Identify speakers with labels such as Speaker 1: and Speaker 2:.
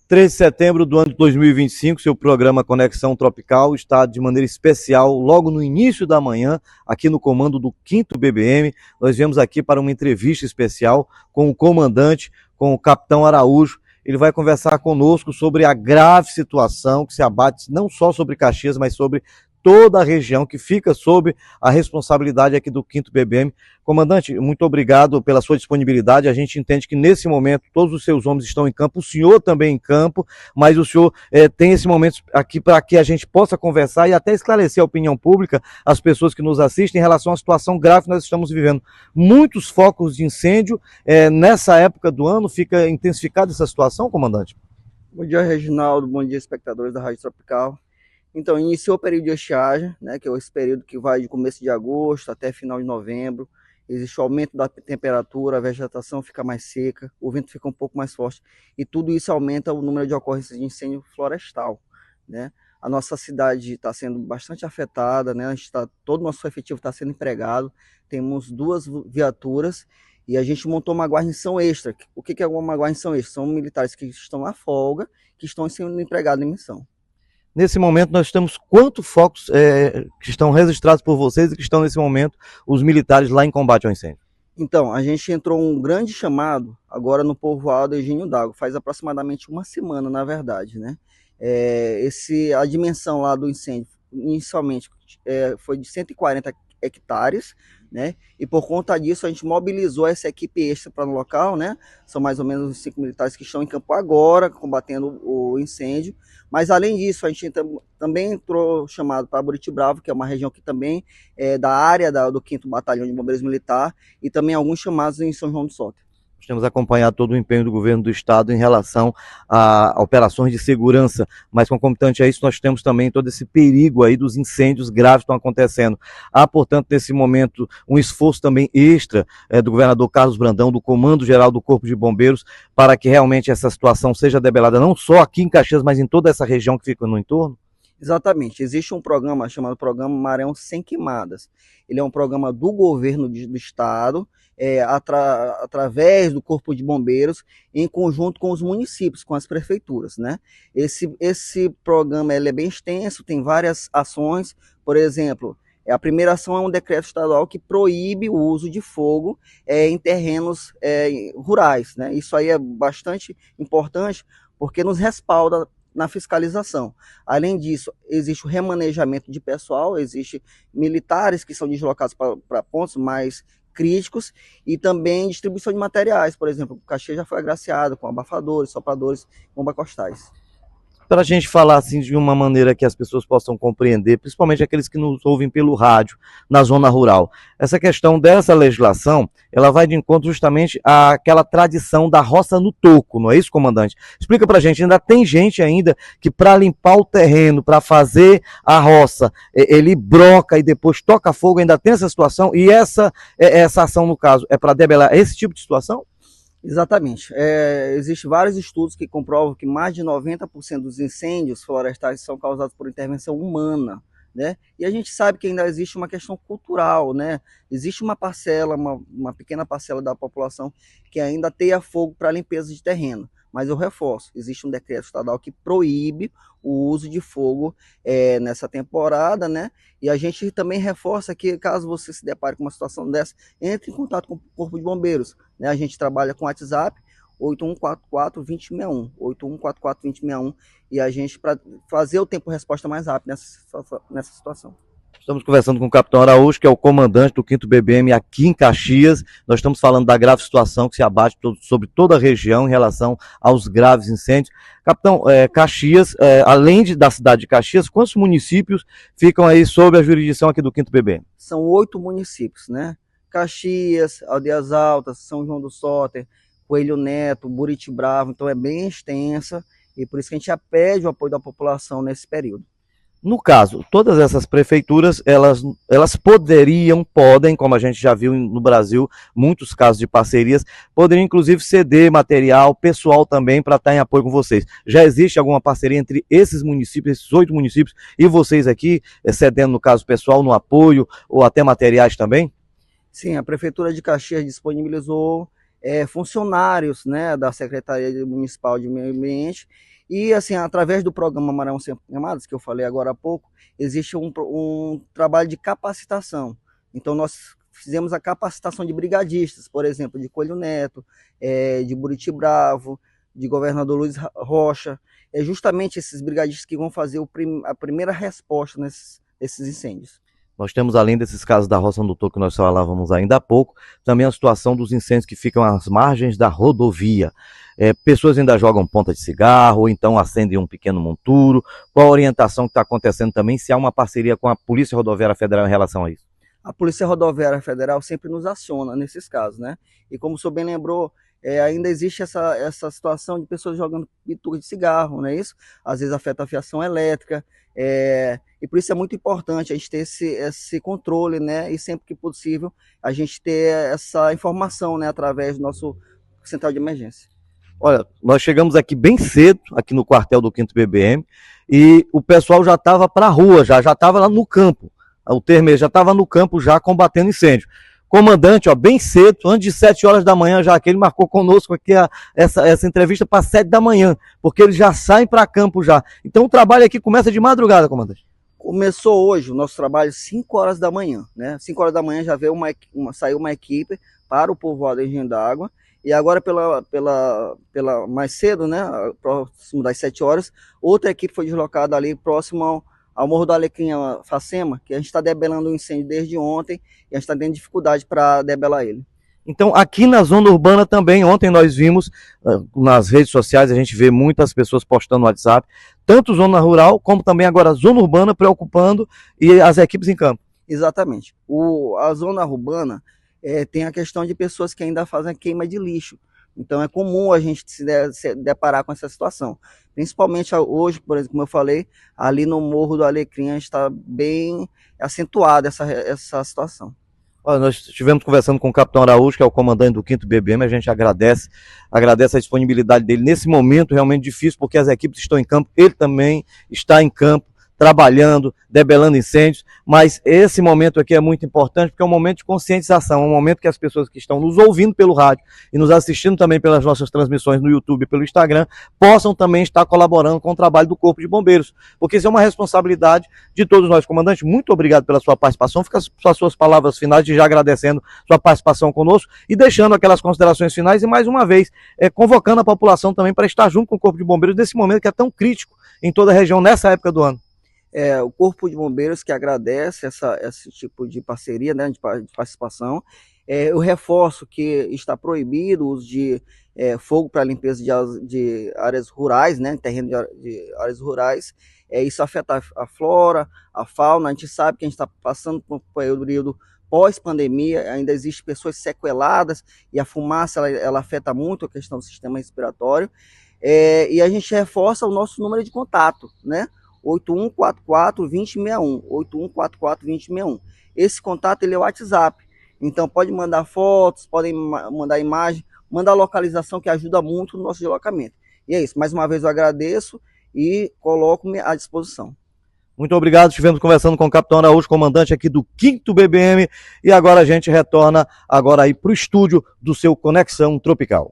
Speaker 1: 3 de setembro do ano de 2025, seu programa Conexão Tropical está de maneira especial, logo no início da manhã, aqui no comando do 5º BBM. Nós viemos aqui para uma entrevista especial com o comandante, com o capitão Araújo. Ele vai conversar conosco sobre a grave situação que se abate não só sobre Caxias, mas sobre toda a região que fica sob a responsabilidade aqui do 5º BBM. Comandante, muito obrigado pela sua disponibilidade. A gente entende que nesse momento todos os seus homens estão em campo, o senhor também em campo, mas o senhor tem esse momento aqui para que a gente possa conversar e até esclarecer a opinião pública, as pessoas que nos assistem, em relação à situação grave que nós estamos vivendo. Muitos focos de incêndio, nessa época do ano, fica intensificada essa situação, comandante?
Speaker 2: Bom dia, Reginaldo. Bom dia, espectadores da Rádio Tropical. Então, iniciou o período de estiagem, né, que é esse período que vai de começo de agosto até final de novembro. Existe o aumento da temperatura, a vegetação fica mais seca, o vento fica um pouco mais forte. E tudo isso aumenta o número de ocorrências de incêndio florestal, né? A nossa cidade está sendo bastante afetada, né? Todo o nosso efetivo está sendo empregado. Temos 2 viaturas e a gente montou uma guarnição extra. O que é uma guarnição extra? São militares que estão na folga, que estão sendo empregados em missão.
Speaker 1: Nesse momento nós temos quantos focos que estão registrados por vocês e que estão nesse momento os militares lá em combate ao incêndio?
Speaker 2: Então, a gente entrou um grande chamado agora no povoado Egínio d'Água, faz aproximadamente uma semana, na verdade, né? A dimensão lá do incêndio, inicialmente, foi de 140 hectares, né? E por conta disso a gente mobilizou essa equipe extra para no local, né? São mais ou menos os 5 militares que estão em campo agora, combatendo o incêndio. Mas além disso, a gente também entrou chamado para Buriti Bravo, que é uma região que também é da área do 5º Batalhão de Bombeiros Militar, e também alguns chamados em São João do Soter.
Speaker 1: Nós temos acompanhado todo o empenho do governo do estado em relação a operações de segurança, mas concomitante a isso nós temos também todo esse perigo aí dos incêndios graves que estão acontecendo. Há, portanto, nesse momento, um esforço também extra do governador Carlos Brandão, do Comando Geral do Corpo de Bombeiros, para que realmente essa situação seja debelada não só aqui em Caxias, mas em toda essa região que fica no entorno?
Speaker 2: Exatamente, existe um programa chamado Programa Marão Sem Queimadas. Ele é um programa do governo do estado, através do Corpo de Bombeiros, em conjunto com os municípios, com as prefeituras, né? Esse programa é bem extenso, tem várias ações. Por exemplo, a primeira ação é um decreto estadual que proíbe o uso de fogo em terrenos rurais, né? Isso aí é bastante importante porque nos respalda na fiscalização. Além disso, existe o remanejamento de pessoal, existe militares que são deslocados para pontos mais críticos e também distribuição de materiais. Por exemplo, o Caxias já foi agraciado com abafadores, sopradores, bombas-costais.
Speaker 1: Para a gente falar assim de uma maneira que as pessoas possam compreender, principalmente aqueles que nos ouvem pelo rádio, na zona rural. Essa questão dessa legislação, ela vai de encontro justamente àquela tradição da roça no toco, não é isso, comandante? Explica para a gente, ainda tem gente ainda que para limpar o terreno, para fazer a roça, ele broca e depois toca fogo, ainda tem essa situação, e essa ação, no caso, é para debelar esse tipo de situação?
Speaker 2: Exatamente. Existem vários estudos que comprovam que mais de 90% dos incêndios florestais são causados por intervenção humana, né? E a gente sabe que ainda existe uma questão cultural, né? Existe uma parcela, uma pequena parcela da população que ainda teia fogo para limpeza de terreno. Mas eu reforço, existe um decreto estadual que proíbe o uso de fogo nessa temporada, né? E a gente também reforça que, caso você se depare com uma situação dessa, entre em contato com o Corpo de Bombeiros, né? A gente trabalha com WhatsApp, 8144-2061, 8144-2061, e a gente, para fazer o tempo de resposta mais rápido nessa situação.
Speaker 1: Estamos conversando com o capitão Araújo, que é o comandante do 5º BBM aqui em Caxias. Nós estamos falando da grave situação que se abate sobre toda a região em relação aos graves incêndios. Capitão, Caxias, além da cidade de Caxias, quantos municípios ficam aí sob a jurisdição aqui do 5º BBM?
Speaker 2: São 8 municípios, né? Caxias, Aldeias Altas, São João do Soter, Coelho Neto, Buriti Bravo. Então é bem extensa e por isso que a gente pede o apoio da população nesse período.
Speaker 1: No caso, todas essas prefeituras, elas podem, como a gente já viu no Brasil, muitos casos de parcerias, poderiam inclusive ceder material, pessoal também, para estar em apoio com vocês. Já existe alguma parceria entre esses municípios, esses 8 municípios, e vocês aqui, cedendo no caso pessoal, no apoio, ou até materiais também?
Speaker 2: Sim, a Prefeitura de Caxias disponibilizou funcionários, né, da Secretaria Municipal de Meio Ambiente. E, assim, através do programa Maranhão Sem Queimadas, que eu falei agora há pouco, existe um trabalho de capacitação. Então, nós fizemos a capacitação de brigadistas, por exemplo, de Coelho Neto, de Buriti Bravo, de Governador Luiz Rocha. É justamente esses brigadistas que vão fazer a primeira resposta nesses incêndios.
Speaker 1: Nós temos, além desses casos da Roça do Toco que nós falávamos ainda há pouco, também a situação dos incêndios que ficam às margens da rodovia. Pessoas ainda jogam ponta de cigarro, ou então acendem um pequeno monturo. Qual a orientação que está acontecendo também, se há uma parceria com a Polícia Rodoviária Federal em relação a isso?
Speaker 2: A Polícia Rodoviária Federal sempre nos aciona nesses casos, né? E como o senhor bem lembrou, ainda existe essa situação de pessoas jogando bituca de cigarro, não é isso? Às vezes afeta a fiação elétrica, e por isso é muito importante a gente ter esse controle, né? E sempre que possível a gente ter essa informação, né? Através do nosso central de emergência.
Speaker 1: Olha, nós chegamos aqui bem cedo, aqui no quartel do 5º BBM, e o pessoal já estava para a rua, já estava lá no campo. O termo já estava no campo já combatendo incêndio. Comandante, ó, bem cedo, antes de 7 horas da manhã já, que ele marcou conosco aqui essa entrevista para 7 da manhã, porque eles já saem para campo já. Então o trabalho aqui começa de madrugada, comandante.
Speaker 2: Começou hoje o nosso trabalho às 5 horas da manhã, né? 5 horas da manhã já veio saiu uma equipe para o povoado de Engenho d'Água, e agora pela mais cedo, né, próximo das 7 horas, outra equipe foi deslocada ali próximo ao Morro do Alecrim, Facema, que a gente está debelando o incêndio desde ontem, e a gente está tendo dificuldade para debelar ele.
Speaker 1: Então, aqui na zona urbana também, ontem nós vimos nas redes sociais, a gente vê muitas pessoas postando no WhatsApp, tanto zona rural, como também agora zona urbana preocupando e as equipes em campo.
Speaker 2: Exatamente. A zona urbana tem a questão de pessoas que ainda fazem a queima de lixo. Então é comum a gente se deparar com essa situação. Principalmente hoje, por exemplo, como eu falei, ali no Morro do Alecrim está bem acentuada essa situação.
Speaker 1: Olha, nós estivemos conversando com o Capitão Araújo, que é o comandante do 5º BBM, a gente agradece a disponibilidade dele nesse momento realmente difícil, porque as equipes estão em campo, ele também está em campo, trabalhando, debelando incêndios, mas esse momento aqui é muito importante porque é um momento de conscientização, é um momento que as pessoas que estão nos ouvindo pelo rádio e nos assistindo também pelas nossas transmissões no YouTube e pelo Instagram, possam também estar colaborando com o trabalho do Corpo de Bombeiros, porque isso é uma responsabilidade de todos nós. Comandante, muito obrigado pela sua participação, fica as suas palavras finais, de já agradecendo sua participação conosco e deixando aquelas considerações finais e mais uma vez, convocando a população também para estar junto com o Corpo de Bombeiros nesse momento que é tão crítico em toda a região, nessa época do ano.
Speaker 2: O Corpo de Bombeiros que agradece esse tipo de parceria, né, de participação. Eu reforço que está proibido o uso de fogo para limpeza de áreas rurais, né, terreno de áreas rurais. Isso afeta a flora, a fauna. A gente sabe que a gente está passando por um período pós-pandemia, ainda existem pessoas sequeladas e a fumaça ela afeta muito a questão do sistema respiratório. E a gente reforça o nosso número de contato, né? 8144-2061, 8144-2061. Esse contato ele é o WhatsApp, então pode mandar fotos, podem mandar imagem, mandar localização que ajuda muito no nosso deslocamento. E é isso, mais uma vez eu agradeço e coloco-me à disposição.
Speaker 1: Muito obrigado, estivemos conversando com o Capitão Araújo, comandante aqui do 5º BBM, e agora a gente retorna agora aí para o estúdio do seu Conexão Tropical.